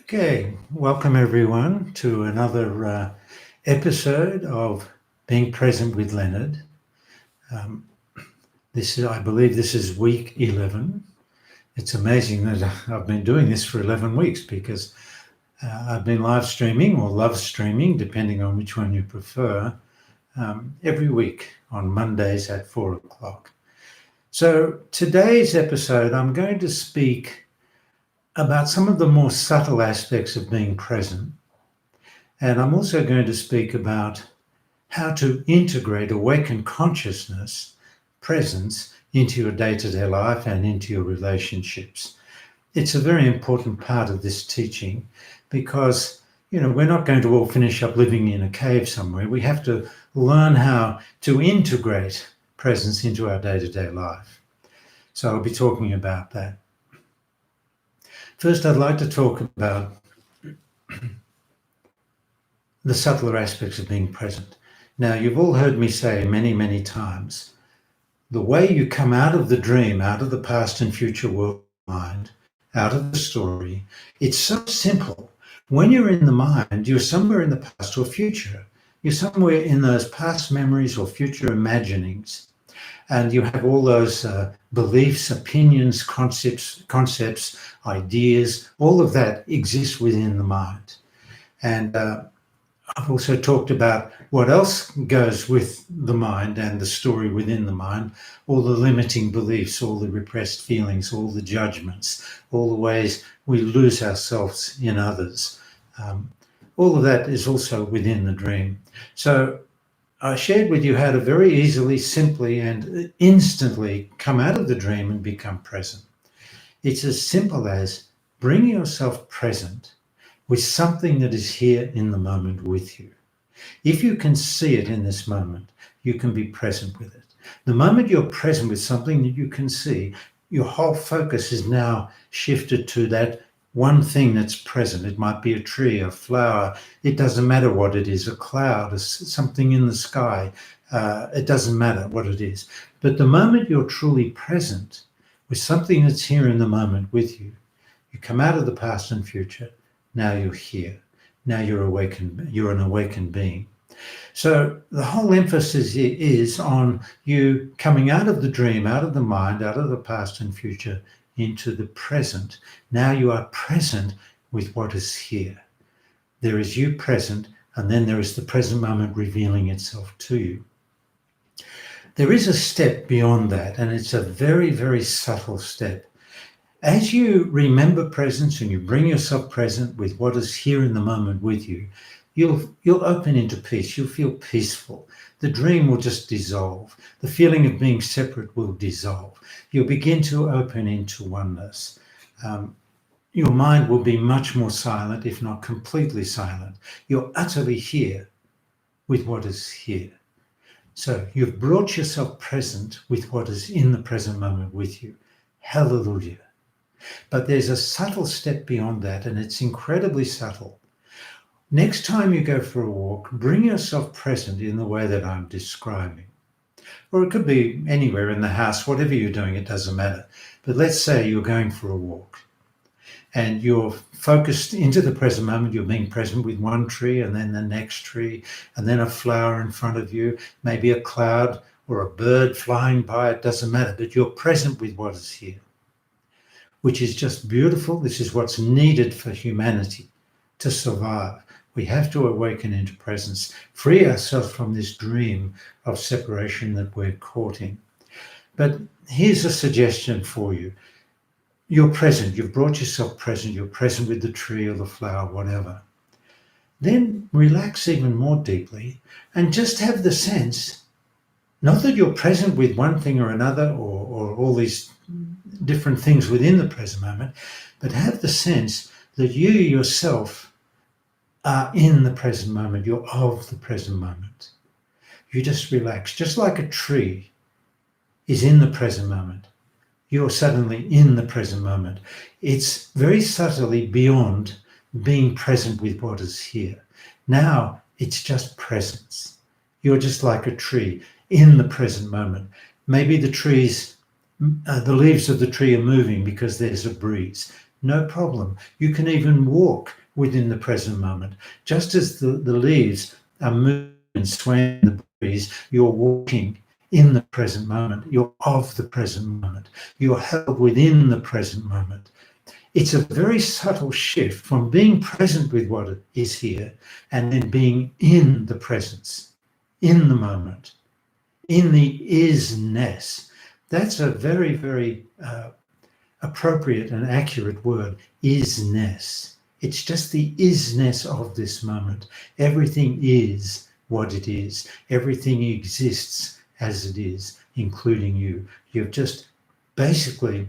Okay, welcome everyone to another episode of Being Present with Leonard. Um, I believe, this is week 11. It's amazing that I've been doing this for 11 weeks because I've been live streaming or love streaming, depending on which one you prefer, every week on Mondays at 4 o'clock. So today's episode, I'm going to speak about some of the more subtle aspects of being present. And I'm also going to speak about how to integrate awakened consciousness, presence, into your day-to-day life and into your relationships. It's a very important part of this teaching because, we're not going to all finish up living in a cave somewhere. We have to learn how to integrate presence into our day-to-day life. So I'll be talking about that. First, I'd like to talk about the subtler aspects of being present. Now, you've all heard me say many, many times, the way you come out of the dream, out of the past and future world mind, out of the story, it's so simple. When you're in the mind, you're somewhere in the past or future. You're somewhere in those past memories or future imaginings. And you have all those beliefs, opinions, concepts, ideas, all of that exists within the mind. And I've also talked about what else goes with the mind and the story within the mind, all the limiting beliefs, all the repressed feelings, all the judgments, all the ways we lose ourselves in others. All of that is also within the dream. So I shared with you how to very easily, simply, and instantly come out of the dream and become present. It's as simple as bring yourself present with something that is here in the moment with you. If you can see it in this moment, you can be present with it. The moment you're present with something that you can see, your whole focus is now shifted to that one thing that's present. It might be a tree, a flower. It doesn't matter what it is, a cloud, something in the sky. It doesn't matter what it is. But the moment you're truly present with something that's here in the moment with you, you come out of the past and future. Now you're here. Now you're awakened. You're an awakened being. So the whole emphasis is on you coming out of the dream, out of the mind, out of the past and future into the present. Now you are present with what is here. There is you present, and then there is the present moment revealing itself to you. There is a step beyond that, and it's a very, very subtle step. As you remember presence and you bring yourself present with what is here in the moment with you, you'll open into peace. You'll feel peaceful. The dream will just dissolve. The feeling of being separate will dissolve. You'll begin to open into oneness. Your mind will be much more silent, if not completely silent. You're utterly here with what is here. So you've brought yourself present with what is in the present moment with you. Hallelujah. But there's a subtle step beyond that, and it's incredibly subtle. Next time you go for a walk, bring yourself present in the way that I'm describing. Or it could be anywhere in the house, whatever you're doing, it doesn't matter. But let's say you're going for a walk and you're focused into the present moment. You're being present with one tree and then the next tree and then a flower in front of you, maybe a cloud or a bird flying by, it doesn't matter. But you're present with what is here, which is just beautiful. This is what's needed for humanity to survive. We have to awaken into presence, free ourselves from this dream of separation that we're caught in. But here's a suggestion for you. You're present, you've brought yourself present, you're present with the tree or the flower, whatever. Then relax even more deeply and just have the sense, not that you're present with one thing or another or all these different things within the present moment, but have the sense that you yourself are in the present moment. You're of the present moment. You just relax, just like a tree is in the present moment. You're suddenly in the present moment. It's very subtly beyond being present with what is here. Now it's just presence. You're just like a tree in the present moment. Maybe the leaves of the tree are moving because there's a breeze. no problem. You can even walk within the present moment. Just as the leaves are moving and swaying in the breeze, you're walking in the present moment. You're of the present moment. You're held within the present moment. It's a very subtle shift from being present with what is here and then being in the presence, in the moment, in the isness. That's a very, very appropriate and accurate word, isness. It's just the isness of this moment. Everything is what it is. Everything exists as it is, including you. You've just basically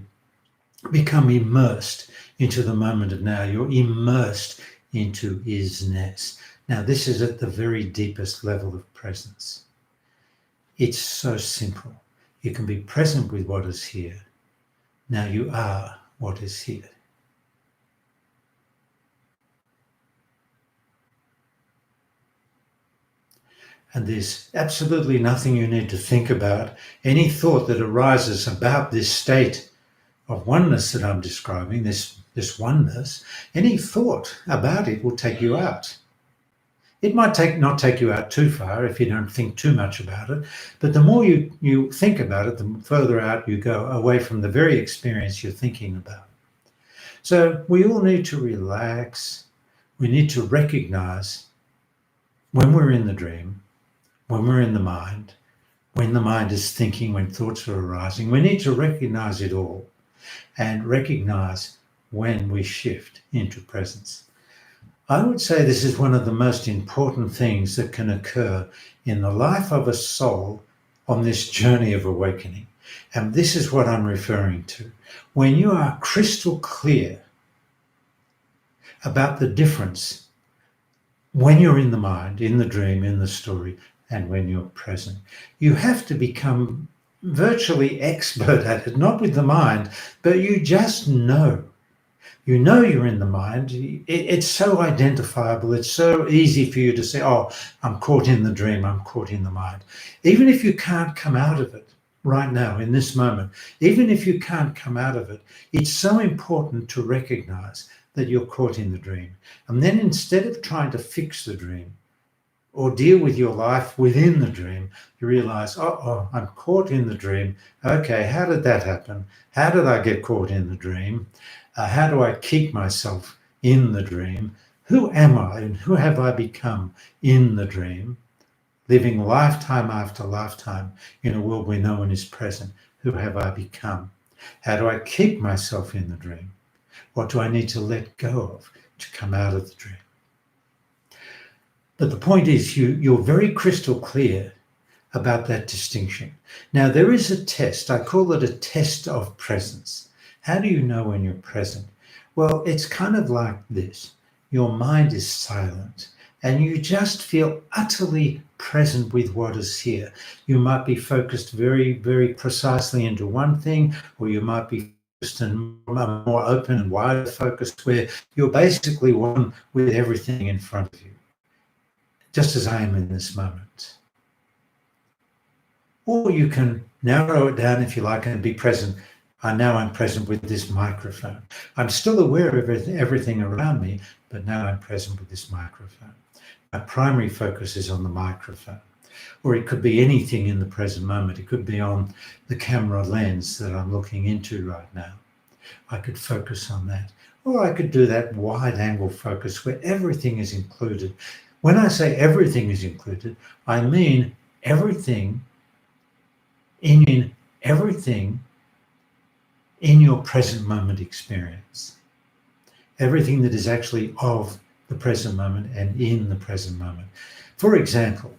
become immersed into the moment of now. You're immersed into isness. Now, this is at the very deepest level of presence. It's so simple. You can be present with what is here. Now you are what is here. And there's absolutely nothing you need to think about. Any thought that arises about this state of oneness that I'm describing, this oneness, any thought about it will take you out. It might not take you out too far if you don't think too much about it, but the more you think about it, the further out you go away from the very experience you're thinking about. So we all need to relax. We need to recognize when we're in the dream, when we're in the mind, when the mind is thinking, when thoughts are arising. We need to recognize it all and recognize when we shift into presence. I would say this is one of the most important things that can occur in the life of a soul on this journey of awakening. And this is what I'm referring to. When you are crystal clear about the difference when you're in the mind, in the dream, in the story, and when you're present, you have to become virtually expert at it, not with the mind, but you just know. You know you're in the mind. It's so identifiable. It's so easy for you to say, oh, I'm caught in the dream. I'm caught in the mind. Even if you can't come out of it right now, in this moment, even if you can't come out of it, it's so important to recognize that you're caught in the dream. And then instead of trying to fix the dream or deal with your life within the dream, you realize, oh, I'm caught in the dream. Okay, how did that happen? How did I get caught in the dream? How do I keep myself in the dream? Who am I and who have I become in the dream? Living lifetime after lifetime in a world where no one is present. Who have I become? How do I keep myself in the dream? What do I need to let go of to come out of the dream? But the point is, you're very crystal clear about that distinction. Now, there is a test. I call it a test of presence. How do you know when you're present? Well, it's kind of like this. Your mind is silent and you just feel utterly present with what is here. You might be focused very, very precisely into one thing, or you might be focused and more open and wider focused, where you're basically one with everything in front of you, just as I am in this moment. Or you can narrow it down if you like and be present. Now I'm present with this microphone. I'm still aware of everything around me, but now I'm present with this microphone. My primary focus is on the microphone. Or it could be anything in the present moment. It could be on the camera lens that I'm looking into right now. I could focus on that. Or I could do that wide angle focus where everything is included. When I say everything is included, I mean everything in your present moment experience. Everything that is actually of the present moment and in the present moment. For example,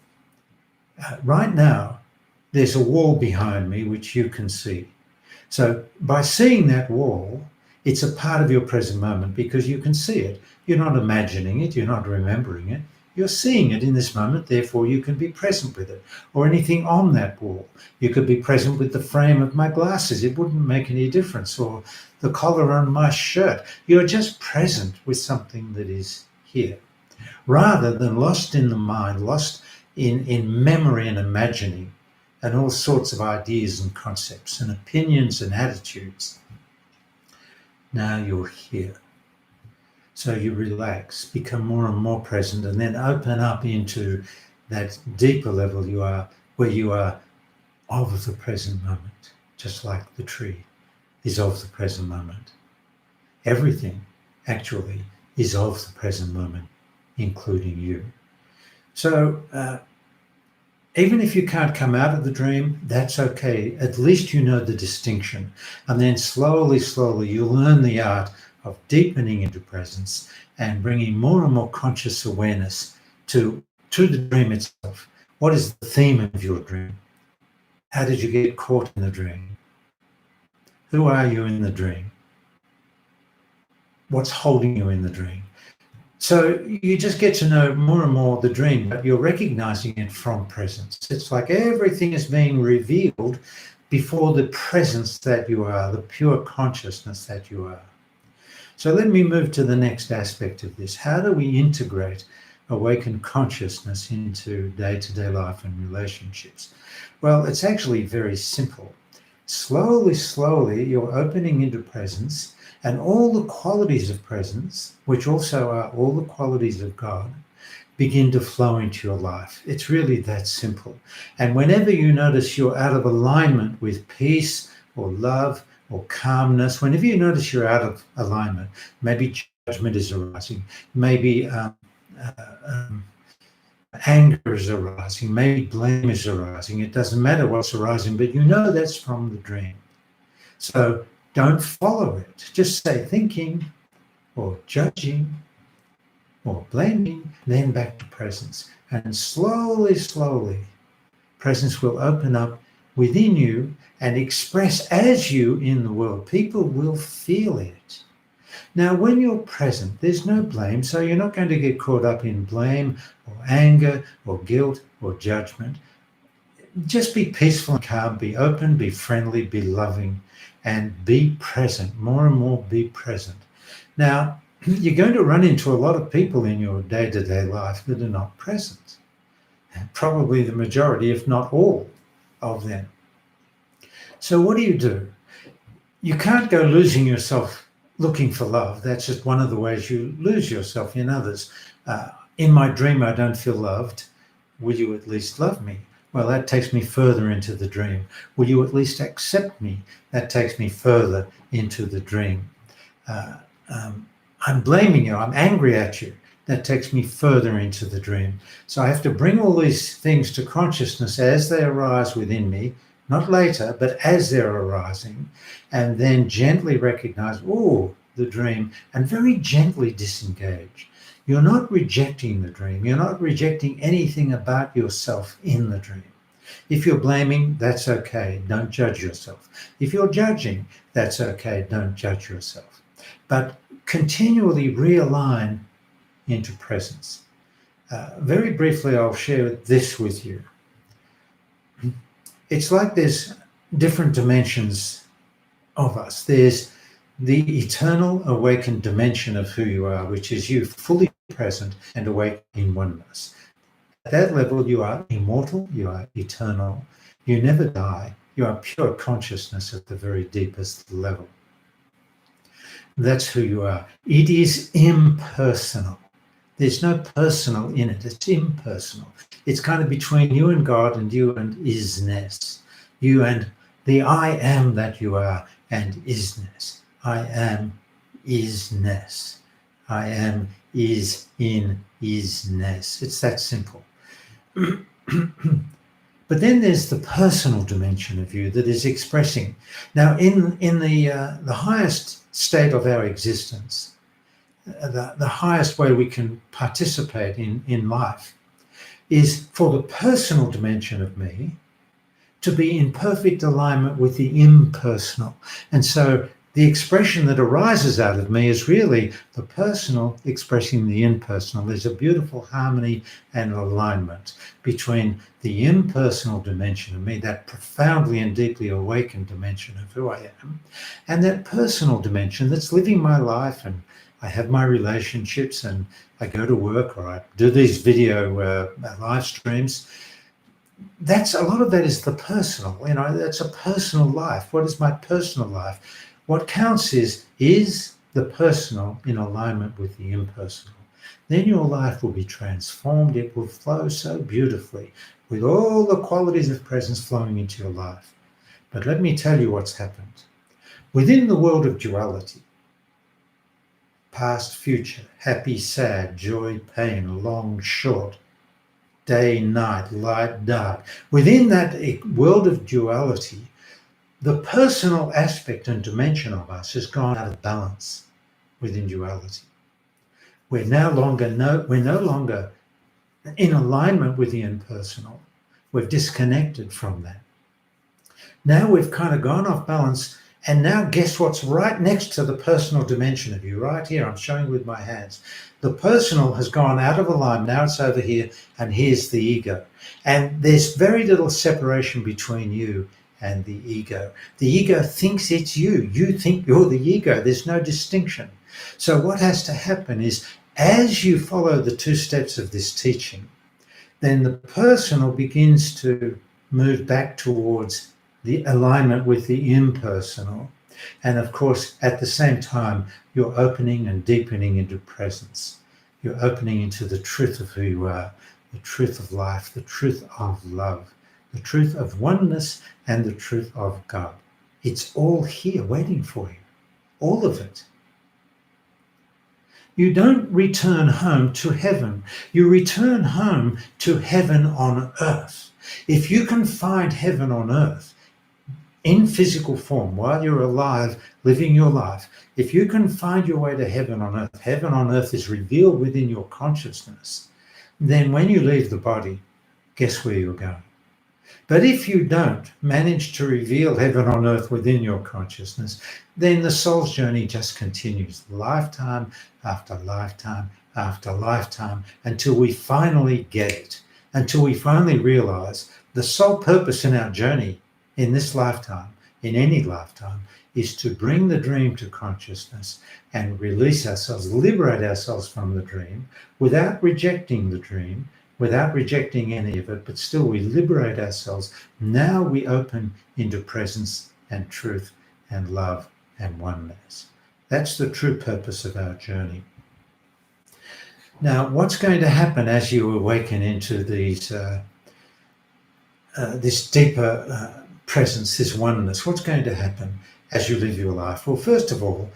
right now, there's a wall behind me which you can see. So by seeing that wall, it's a part of your present moment because you can see it. You're not imagining it, you're not remembering it. You're seeing it in this moment, therefore you can be present with it. Or anything on that wall. You could be present with the frame of my glasses. It wouldn't make any difference. Or the collar on my shirt. You're just present with something that is here. Rather than lost in the mind, lost in memory and imagining, and all sorts of ideas and concepts and opinions and attitudes. Now you're here. So you relax, become more and more present, and then open up into that deeper level you are, where you are of the present moment, just like the tree is of the present moment. Everything actually is of the present moment, including you. So even if you can't come out of the dream, that's okay. At least you know the distinction. And then slowly, slowly, you learn the art of deepening into presence and bringing more and more conscious awareness to the dream itself. What is the theme of your dream? How did you get caught in the dream? Who are you in the dream? What's holding you in the dream? So you just get to know more and more the dream, but you're recognizing it from presence. It's like everything is being revealed before the presence that you are, the pure consciousness that you are. So let me move to the next aspect of this. How do we integrate awakened consciousness into day-to-day life and relationships? Well, it's actually very simple. Slowly, slowly, you're opening into presence, and all the qualities of presence, which also are all the qualities of God, begin to flow into your life. It's really that simple. And whenever you notice you're out of alignment with peace or love or calmness, whenever you notice you're out of alignment, maybe judgment is arising, maybe anger is arising, maybe blame is arising. It doesn't matter what's arising, but you know that's from the dream. So don't follow it. Just say thinking or judging or blaming, then back to presence. And slowly, slowly, presence will open up within you and express as you in the world. People will feel it. Now, when you're present, there's no blame, so you're not going to get caught up in blame or anger or guilt or judgment. Just be peaceful and calm, be open, be friendly, be loving, and be present. More and more be present. Now, you're going to run into a lot of people in your day-to-day life that are not present. Probably the majority, if not all of them. So what do? You can't go losing yourself looking for love. That's just one of the ways you lose yourself in others. In my dream, I don't feel loved. Will you at least love me? Well, that takes me further into the dream. Will you at least accept me? That takes me further into the dream. I'm blaming you. I'm angry at you. That takes me further into the dream. So I have to bring all these things to consciousness as they arise within me, not later, but as they're arising, and then gently recognize, the dream, and very gently disengage. You're not rejecting the dream. You're not rejecting anything about yourself in the dream. If you're blaming, that's okay. Don't judge yourself. If you're judging, that's okay. Don't judge yourself. But continually realign into presence. Very briefly, I'll share this with you. It's like there's different dimensions of us. There's the eternal awakened dimension of who you are, which is you fully present and awake in oneness. At that level, you are immortal, you are eternal, you never die, you are pure consciousness at the very deepest level. That's who you are. It is impersonal. There's no personal in it. It's impersonal. It's kind of between you and God and you and isness. You and the I am that you are and isness. I am isness. I am is in isness. It's that simple. But then there's the personal dimension of you that is expressing. Now, in the highest state of our existence, the highest way we can participate in life is for the personal dimension of me to be in perfect alignment with the impersonal. And so the expression that arises out of me is really the personal expressing the impersonal. There's a beautiful harmony and alignment between the impersonal dimension of me, that profoundly and deeply awakened dimension of who I am, and that personal dimension that's living my life, and I have my relationships, and I go to work, or I do these video live streams. That's a lot of that is the personal. That's a personal life. What is my personal life? What counts is is the personal in alignment with the impersonal, then your life will be transformed. It will flow so beautifully with all the qualities of presence flowing into your life. But let me tell you what's happened. Within the world of duality, past, future, happy, sad, joy, pain, long, short, day, night, light, dark. Within that world of duality, the personal aspect and dimension of us has gone out of balance within duality. We're no longer in alignment with the impersonal. We've disconnected from that. Now we've kind of gone off balance, and now guess what's right next to the personal dimension of you? Right here, I'm showing with my hands. The personal has gone out of alignment. Now it's over here, and here's the ego. And there's very little separation between you and the ego. The ego thinks it's you. You think you're the ego. There's no distinction. So what has to happen is, as you follow the two steps of this teaching, then the personal begins to move back towards the alignment with the impersonal. And of course, at the same time, you're opening and deepening into presence. You're opening into the truth of who you are, the truth of life, the truth of love, the truth of oneness, and the truth of God. It's all here waiting for you, all of it. You don't return home to heaven. You return home to heaven on earth. If you can find heaven on earth in physical form while you're alive, living your life, if you can find your way to heaven on earth is revealed within your consciousness, then when you leave the body, guess where you're going? But if you don't manage to reveal heaven on earth within your consciousness, then the soul's journey just continues lifetime after lifetime after lifetime until we finally get it, until we finally realize the sole purpose in our journey in this lifetime, in any lifetime, is to bring the dream to consciousness and release ourselves, liberate ourselves from the dream without rejecting the dream, without rejecting any of it, but still we liberate ourselves. Now we open into presence and truth and love and oneness. That's the true purpose of our journey. Now, what's going to happen as you awaken into these, this deeper presence, this oneness? What's going to happen as you live your life? Well, first of all,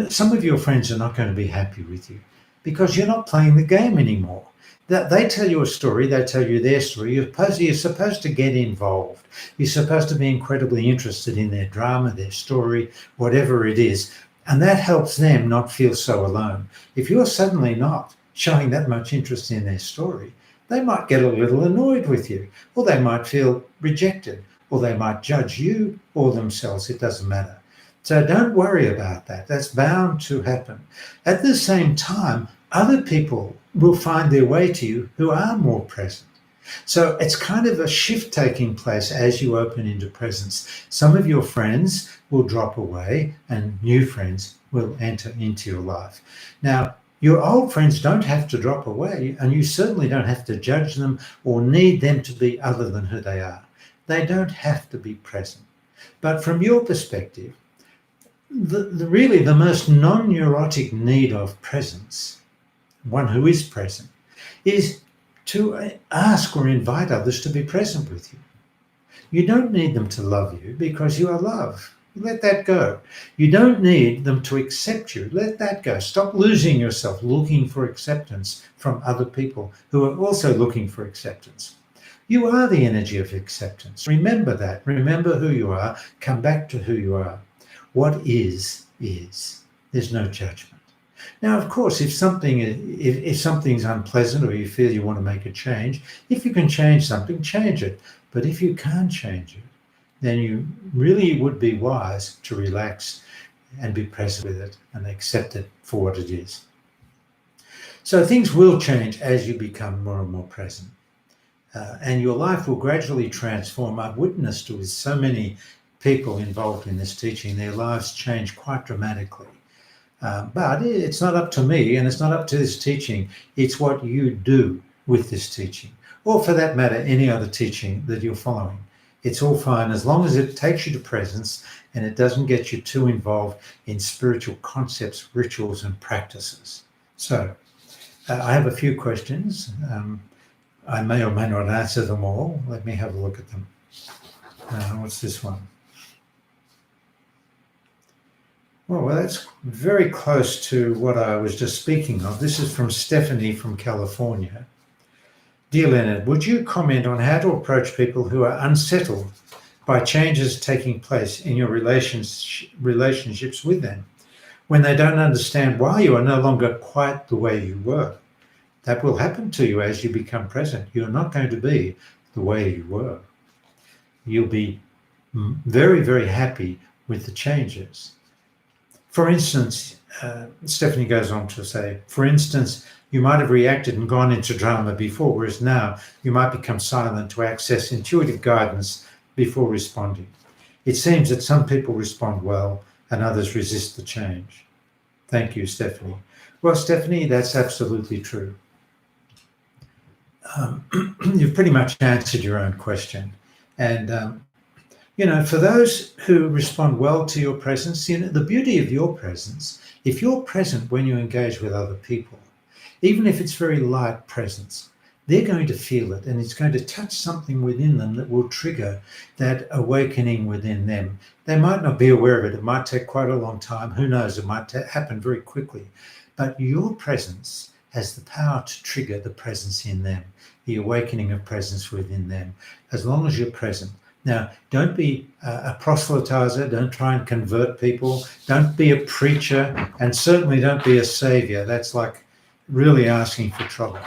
some of your friends are not going to be happy with you because you're not playing the game anymore. That they tell you a story, they tell you their story. You're supposed to get involved. You're supposed to be incredibly interested in their drama, their story, whatever it is. And that helps them not feel so alone. If you're suddenly not showing that much interest in their story, they might get a little annoyed with you, or they might feel rejected, or they might judge you or themselves. It doesn't matter. So don't worry about that. That's bound to happen. At the same time, other people will find their way to you who are more present. So it's kind of a shift taking place as you open into presence. Some of your friends will drop away and new friends will enter into your life. Now, your old friends don't have to drop away, and you certainly don't have to judge them or need them to be other than who they are. They don't have to be present. But from your perspective, really the most non-neurotic need of presence, one who is present, is to ask or invite others to be present with you. You don't need them to love you because you are love. Let that go. You don't need them to accept you. Let that go. Stop losing yourself looking for acceptance from other people who are also looking for acceptance. You are the energy of acceptance. Remember that. Remember who you are. Come back to who you are. What is. There's no judgment. Now, of course, if something's unpleasant or you feel you want to make a change, if you can change something, change it. But if you can't change it, then you really would be wise to relax and be present with it and accept it for what it is. So things will change as you become more and more present. And your life will gradually transform. I've witnessed with so many people involved in this teaching, their lives change quite dramatically. But it's not up to me and it's not up to this teaching. It's what you do with this teaching, or for that matter, any other teaching that you're following. It's all fine as long as it takes you to presence and it doesn't get you too involved in spiritual concepts, rituals, and practices. So I have a few questions. I may or may not answer them all. Let me have a look at them. What's this one? Well, that's very close to what I was just speaking of. This is from Stephanie from California. Dear Leonard, would you comment on how to approach people who are unsettled by changes taking place in your relationships with them when they don't understand why you are no longer quite the way you were? That will happen to you as you become present. You're not going to be the way you were. You'll be very, very happy with the changes. For instance, Stephanie goes on to say, for instance, you might have reacted and gone into drama before, whereas now you might become silent to access intuitive guidance before responding. It seems that some people respond well and others resist the change. Thank you, Stephanie. Well, Stephanie, that's absolutely true. You've pretty much answered your own question. And, for those who respond well to your presence, the beauty of your presence, if you're present when you engage with other people, even if it's very light presence, they're going to feel it and it's going to touch something within them that will trigger that awakening within them. They might not be aware of it. It might take quite a long time. Who knows? It might happen very quickly. But your presence has the power to trigger the presence in them, the awakening of presence within them, as long as you're present. Now, don't be a proselytizer. Don't try and convert people. Don't be a preacher, and certainly don't be a savior. That's like really asking for trouble.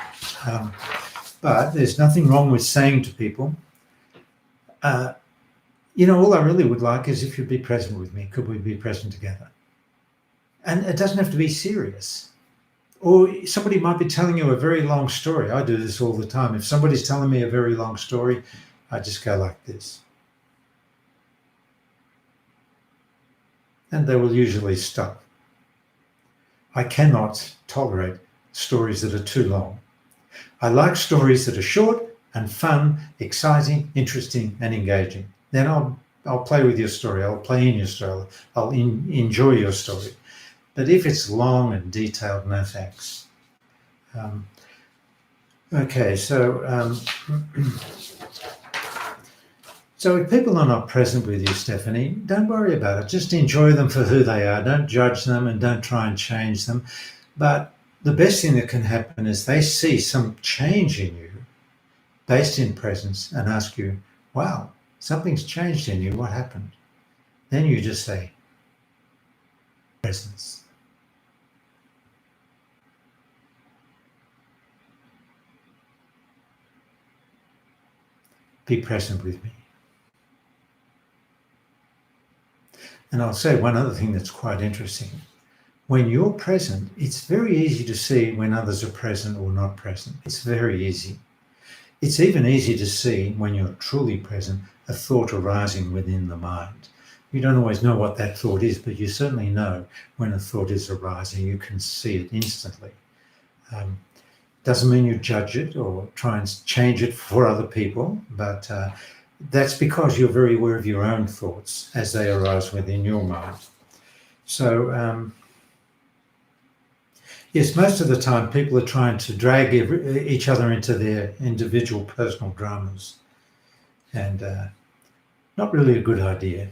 But there's nothing wrong with saying to people, all I really would like is if you'd be present with me. Could we be present together? And it doesn't have to be serious. Or somebody might be telling you a very long story. I do this all the time. If somebody's telling me a very long story, I just go like this. And they will usually stop. I cannot tolerate stories that are too long. I like stories that are short and fun, exciting, interesting, and engaging. Then I'll play with your story. I'll play in your story. I'll enjoy your story. But if it's long and detailed, no thanks. So if people are not present with you, Stephanie, don't worry about it. Just enjoy them for who they are. Don't judge them and don't try and change them. But the best thing that can happen is they see some change in you based in presence and ask you, wow, something's changed in you. What happened? Then you just say, presence. Be present with me. And I'll say one other thing that's quite interesting. When you're present, it's very easy to see when others are present or not present. It's very easy. It's even easy to see when you're truly present, a thought arising within the mind. You don't always know what that thought is, but you certainly know when a thought is arising. You can see it instantly. Doesn't mean you judge it or try and change it for other people, but that's because you're very aware of your own thoughts as they arise within your mind. So, yes, most of the time people are trying to drag each other into their individual personal dramas, and not really a good idea.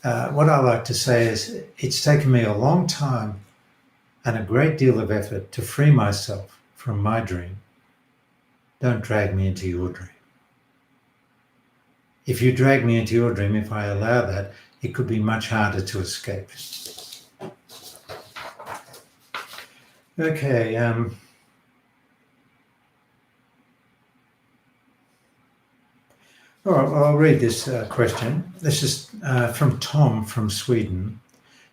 What I like to say is it's taken me a long time and a great deal of effort to free myself from my dream. Don't drag me into your dream. If you drag me into your dream, if I allow that, it could be much harder to escape. Okay. All right, well, I'll read this question. This is from Tom from Sweden.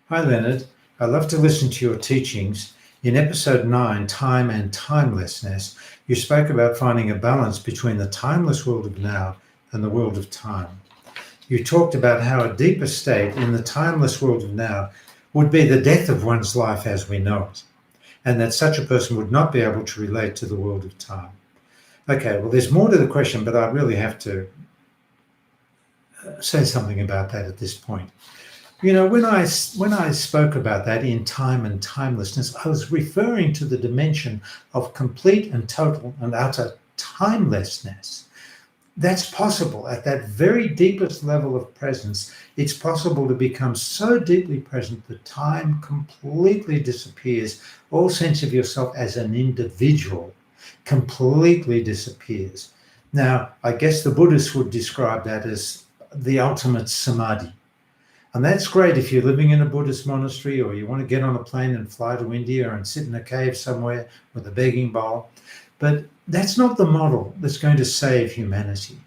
Hi, Leonard. I love to listen to your teachings. In episode 9, Time and Timelessness, you spoke about finding a balance between the timeless world of now and the world of time. You talked about how a deeper state in the timeless world of now would be the death of one's life as we know it, and that such a person would not be able to relate to the world of time. Okay, well, there's more to the question, but I really have to say something about that at this point. You know, when I spoke about that in time and timelessness, I was referring to the dimension of complete and total and utter timelessness. That's possible at that very deepest level of presence. It's possible to become so deeply present that time completely disappears. All sense of yourself as an individual completely disappears. Now, I guess the Buddhists would describe that as the ultimate samadhi. And that's great if you're living in a Buddhist monastery, or you want to get on a plane and fly to India and sit in a cave somewhere with a begging bowl. But that's not the model that's going to save humanity.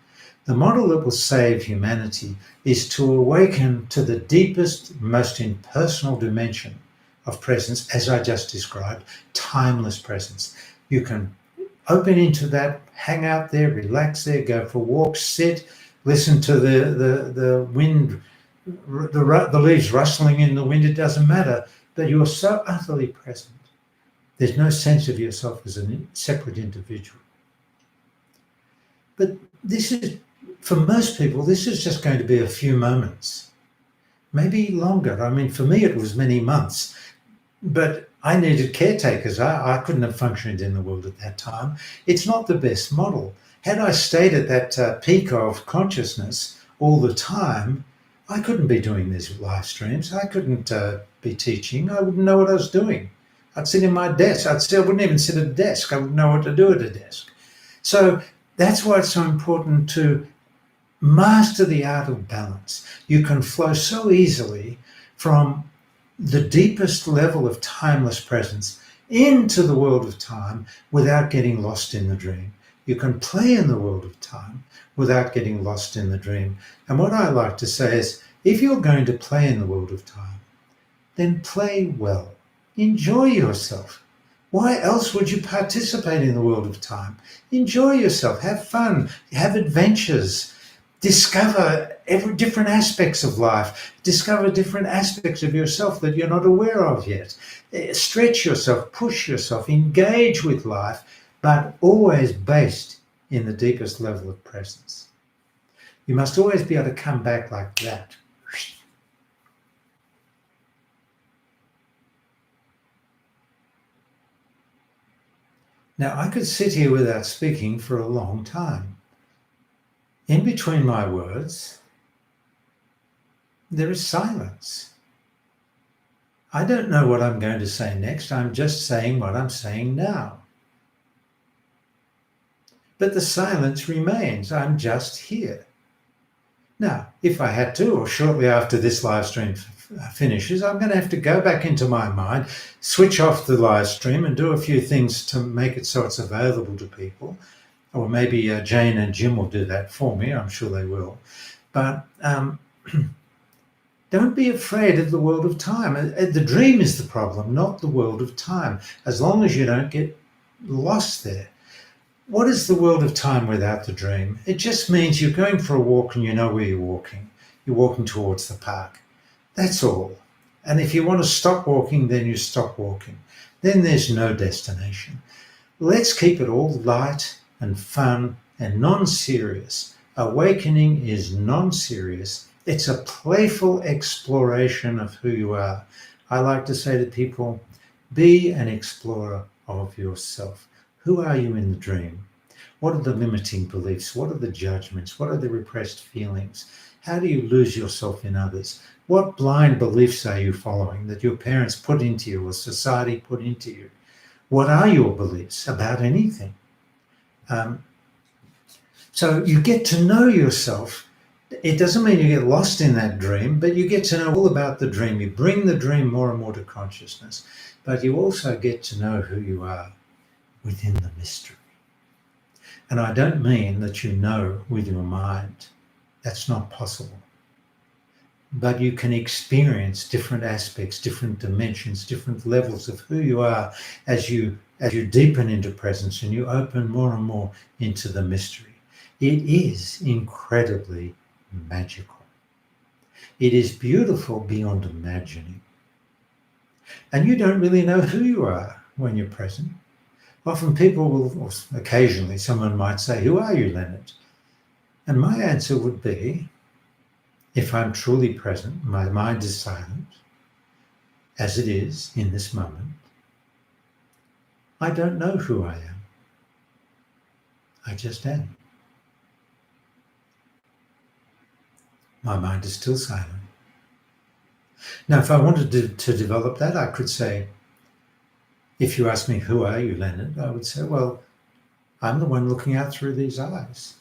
The model that will save humanity is to awaken to the deepest, most impersonal dimension of presence, as I just described, timeless presence. You can open into that, hang out there, relax there, go for walks, sit, listen to the wind, the leaves rustling in the wind. It doesn't matter, but you're so utterly present. There's no sense of yourself as a separate individual. But this is, for most people, this is just going to be a few moments, maybe longer. I mean, for me, it was many months, but I needed caretakers. I couldn't have functioned in the world at that time. It's not the best model. Had I stayed at that peak of consciousness all the time, I couldn't be doing these live streams. I couldn't be teaching. I wouldn't know what I was doing. I'd sit in my desk. I wouldn't even sit at a desk. I wouldn't know what to do at a desk. So that's why it's so important to master the art of balance. You can flow so easily from the deepest level of timeless presence into the world of time without getting lost in the dream. You can play in the world of time without getting lost in the dream. And what I like to say is, if you're going to play in the world of time, then play well. Enjoy yourself. Why else would you participate in the world of time? Enjoy yourself, have fun, have adventures, discover different aspects of life, discover different aspects of yourself that you're not aware of yet. Stretch yourself, push yourself, engage with life, but always based in the deepest level of presence. You must always be able to come back like that. Now, I could sit here without speaking for a long time. In between my words, there is silence. I don't know what I'm going to say next. I'm just saying what I'm saying now. But the silence remains. I'm just here. Now, if I had to, or shortly after this live stream finishes, I'm going to have to go back into my mind, switch off the live stream and do a few things to make it so it's available to people. Or maybe Jane and Jim will do that for me. I'm sure they will. But don't be afraid of the world of time. The dream is the problem, not the world of time, as long as you don't get lost there. What is the world of time without the dream? It just means you're going for a walk and you know where you're walking. You're walking towards the park. That's all. And if you want to stop walking, then you stop walking. Then there's no destination. Let's keep it all light and fun and non-serious. Awakening is non-serious. It's a playful exploration of who you are. I like to say to people, be an explorer of yourself. Who are you in the dream? What are the limiting beliefs? What are the judgments? What are the repressed feelings? How do you lose yourself in others? What blind beliefs are you following that your parents put into you or society put into you? What are your beliefs about anything? So you get to know yourself. It doesn't mean you get lost in that dream, but you get to know all about the dream. You bring the dream more and more to consciousness, but you also get to know who you are within the mystery. And I don't mean that you know with your mind. That's not possible. But you can experience different aspects, different dimensions, different levels of who you are as you deepen into presence and you open more and more into the mystery. It is incredibly magical. It is beautiful beyond imagining. And you don't really know who you are when you're present. Often people will, or occasionally someone might say, "Who are you, Leonard?" And my answer would be, If I'm truly present, my mind is silent, as it is in this moment, I don't know who I am. I just am. My mind is still silent. Now, if I wanted to develop that, I could say, if you ask me, who are you, Leonard? I would say, well, I'm the one looking out through these eyes.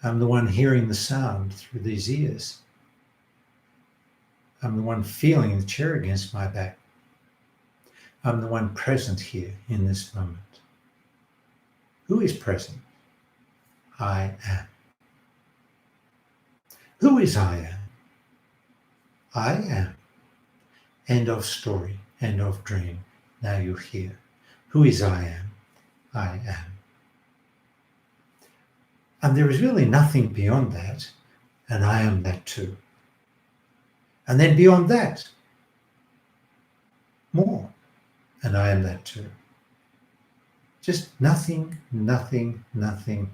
I'm the one hearing the sound through these ears. I'm the one feeling the chair against my back. I'm the one present here in this moment. Who is present? I am. Who is I am? I am. End of story, end of dream. Now you're here. Who is I am? I am. And there is really nothing beyond that, and I am that too. And then beyond that, more, and I am that too. Just nothing, nothing, nothing,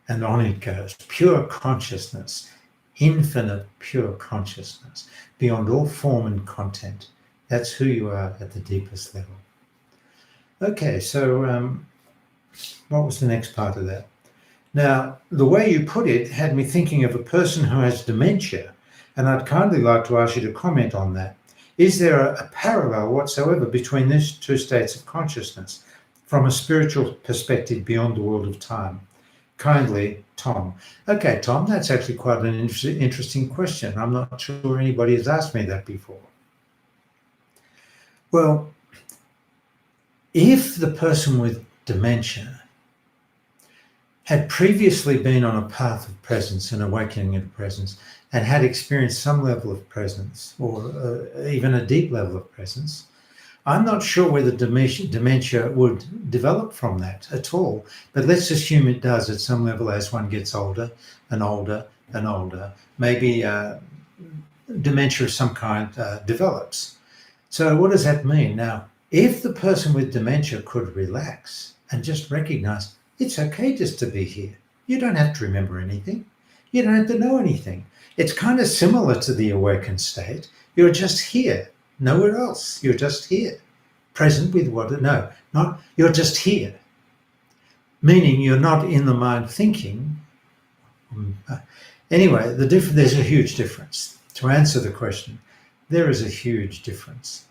and on it goes. Pure consciousness, infinite pure consciousness, beyond all form and content. That's who you are at the deepest level. Okay, so what was the next part of that? Now, the way you put it had me thinking of a person who has dementia, and I'd kindly like to ask you to comment on that. Is there a parallel whatsoever between these two states of consciousness from a spiritual perspective beyond the world of time? Kindly, Tom. Okay, Tom, that's actually quite an interesting question. I'm not sure anybody has asked me that before. Well, if the person with dementia had previously been on a path of presence and awakening into presence and had experienced some level of presence or even a deep level of presence, I'm not sure whether dementia would develop from that at all, but let's assume it does at some level as one gets older and older and older. Maybe dementia of some kind develops. So what does that mean? Now, if the person with dementia could relax and just recognize it's okay just to be here. You don't have to remember anything. You don't have to know anything. It's kind of similar to the awakened state. You're just here, nowhere else. You're just here, present with what? No, not you're just here. Meaning you're not in the mind thinking. Anyway, there's a huge difference. To answer the question, there is a huge difference.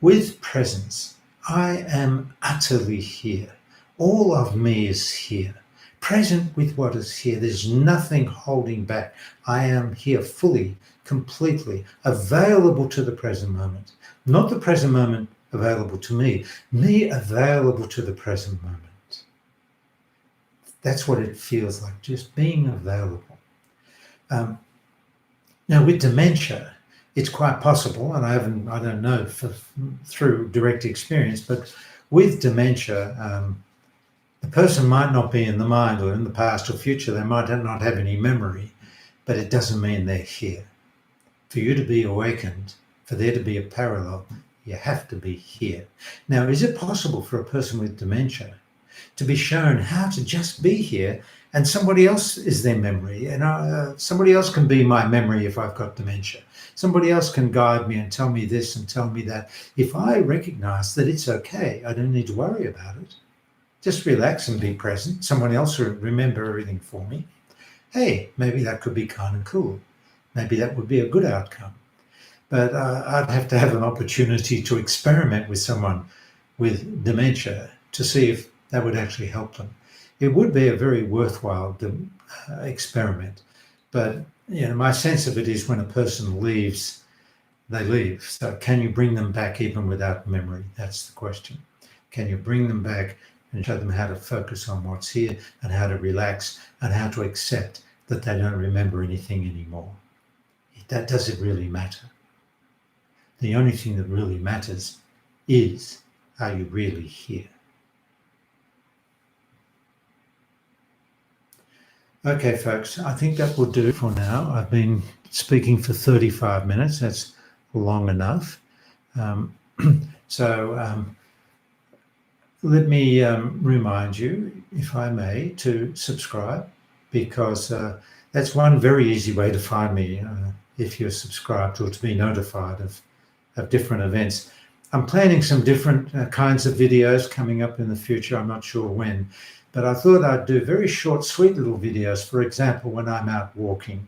With presence, I am utterly here. All of me is here, present with what is here. There's nothing holding back. I am here fully, completely, available to the present moment. Not the present moment available to me available to the present moment. That's what it feels like, just being available. Now with dementia, it's quite possible, and I don't know through direct experience, but with dementia, the person might not be in the mind or in the past or future. They might not have any memory, but it doesn't mean they're here. For you to be awakened, for there to be a parallel, you have to be here. Now, is it possible for a person with dementia to be shown how to just be here and somebody else is their memory? And somebody else can be my memory if I've got dementia. Somebody else can guide me and tell me this and tell me that. If I recognize that it's okay, I don't need to worry about it. Just relax and be present. Someone else will remember everything for me. Hey, maybe that could be kind of cool. Maybe that would be a good outcome. But I'd have to have an opportunity to experiment with someone with dementia to see if that would actually help them. It would be a very worthwhile experiment. But my sense of it is when a person leaves, they leave. So can you bring them back even without memory? That's the question. Can you bring them back and show them how to focus on what's here and how to relax and how to accept that they don't remember anything anymore? That doesn't really matter. The only thing that really matters is, are you really here? Okay, folks, I think that will do for now. I've been speaking for 35 minutes. That's long enough. Let me remind you, if I may, to subscribe, because That's one very easy way to find me if you're subscribed or to be notified of different events. I'm planning some different kinds of videos coming up in the future. I'm not sure when, but I thought I'd do very short, sweet little videos. For example, when I'm out walking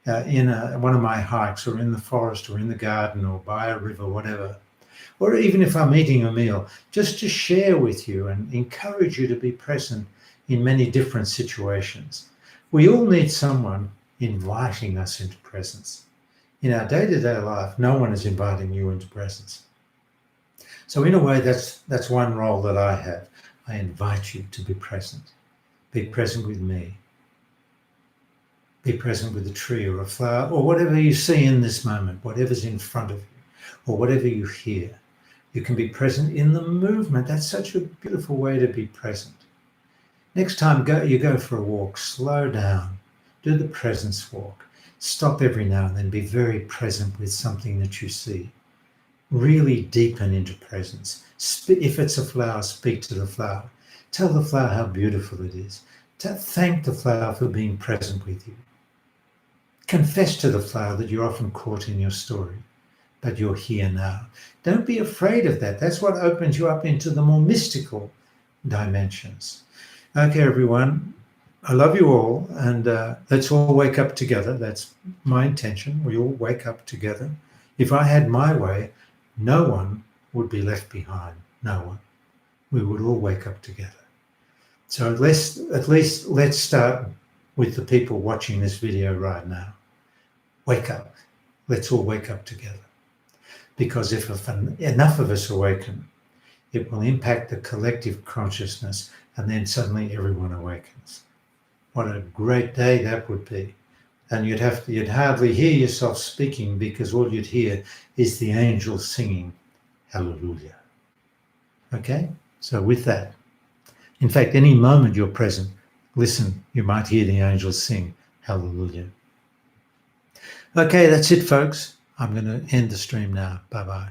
in one of my hikes, or in the forest, or in the garden, or by a river, whatever. Or even if I'm eating a meal, just to share with you and encourage you to be present in many different situations. We all need someone inviting us into presence. In our day-to-day life, no one is inviting you into presence. So in a way, that's one role that I have. I invite you to be present. Be present with me. Be present with a tree or a flower or whatever you see in this moment, whatever's in front of you or whatever you hear. You can be present in the movement. That's such a beautiful way to be present. Next time you go for a walk, slow down. Do the presence walk. Stop every now and then. Be very present with something that you see. Really deepen into presence. If it's a flower, speak to the flower. Tell the flower how beautiful it is. Thank the flower for being present with you. Confess to the flower that you're often caught in your story, but you're here now. Don't be afraid of that. That's what opens you up into the more mystical dimensions. Okay, everyone, I love you all, and let's all wake up together. That's my intention. We all wake up together. If I had my way, no one would be left behind. No one. We would all wake up together. So at least let's start with the people watching this video right now. Wake up. Let's all wake up together. Because if enough of us awaken, it will impact the collective consciousness, and then suddenly everyone awakens. What a great day that would be. And you'd hardly hear yourself speaking, because all you'd hear is the angels singing hallelujah. Okay? So with that, in fact, any moment you're present, listen, you might hear the angels sing hallelujah. Okay, that's it, folks. I'm going to end the stream now. Bye-bye.